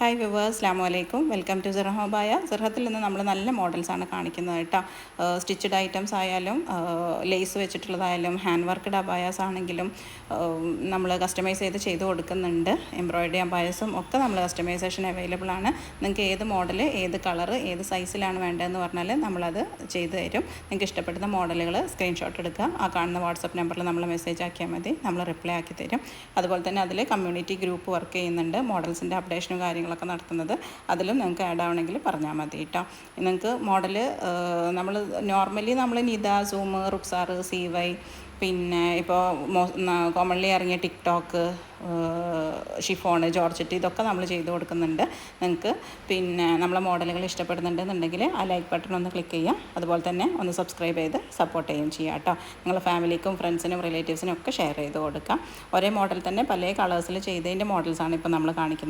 Hi viewers, അസ്സലാമു അലൈക്കും. Welcome to സിർഹബായ. സിർഹത്തിൽ നിന്ന് നമ്മൾ നല്ല മോഡൽസാണ് കാണിക്കുന്നത് കേട്ടോ. സ്റ്റിച്ചഡ് ഐറ്റംസ് ആയാലും ലേസ് വെച്ചിട്ടുള്ളതായാലും ഹാൻഡ് വർക്ക്ഡ് അബായാസ് ആണെങ്കിലും നമ്മൾ കസ്റ്റമൈസ് ചെയ്ത് കൊടുക്കുന്നുണ്ട്. എംബ്രോയിഡറി അബായസും ഒക്കെ നമ്മൾ കസ്റ്റമൈസേഷൻ അവൈലബിൾ ആണ്. നിങ്ങൾക്ക് ഏത് മോഡൽ, ഏത് കളറ്, ഏത് സൈസിലാണ് വേണ്ടതെന്ന് പറഞ്ഞാൽ നമ്മളത് ചെയ്തു തരും. നിങ്ങൾക്ക് ഇഷ്ടപ്പെടുന്ന മോഡലുകൾ സ്ക്രീൻഷോട്ട് എടുക്കുക. ആ കാണുന്ന വാട്സപ്പ് നമ്പറിൽ നമ്മൾ മെസ്സേജ് ആക്കിയാൽ മതി, നമ്മൾ റിപ്ലൈ ആക്കി തരും. അതുപോലെ തന്നെ അതിൽ കമ്മ്യൂണിറ്റി ഗ്രൂപ്പ് വർക്ക് ചെയ്യുന്നുണ്ട്. മോഡൽസിൻ്റെ അപ്ഡേഷനും കാര്യങ്ങളൊക്കെ നടത്തുന്നത്, അതിലും നിങ്ങൾക്ക് ആഡ് ആവണമെങ്കിൽ പറഞ്ഞാൽ മതി കേട്ടോ. നിങ്ങൾക്ക് മോഡൽ നമ്മൾ നോർമലി നമ്മൾ നിദ, സൂം, റുക്സാർ, CY, പിന്നെ ഇപ്പോൾ കോമൺലി ഇറങ്ങിയ ടിക്ടോക്ക്, ഷിഫോൺ, ജോർജറ്റ്, ഇതൊക്കെ നമ്മൾ ചെയ്ത് കൊടുക്കുന്നുണ്ട്. നിങ്ങൾക്ക് പിന്നെ നമ്മളെ മോഡലുകൾ ഇഷ്ടപ്പെടുന്നുണ്ടെന്നുണ്ടെങ്കിൽ ആ ലൈക്ക് ബട്ടൺ ഒന്ന് ക്ലിക്ക് ചെയ്യുക. അതുപോലെ തന്നെ ഒന്ന് സബ്സ്ക്രൈബ് ചെയ്ത് സപ്പോർട്ട് ചെയ്യുകയും ചെയ്യുക കേട്ടോ. നിങ്ങളുടെ ഫാമിലിക്കും ഫ്രണ്ട്സിനും റിലേറ്റീവ്സിനും ഒക്കെ ഷെയർ ചെയ്ത് കൊടുക്കാം. ഒരേ മോഡൽ തന്നെ പല കളേഴ്സിൽ ചെയ്തതിൻ്റെ മോഡൽസാണ് ഇപ്പോൾ നമ്മൾ കാണിക്കുന്നത്.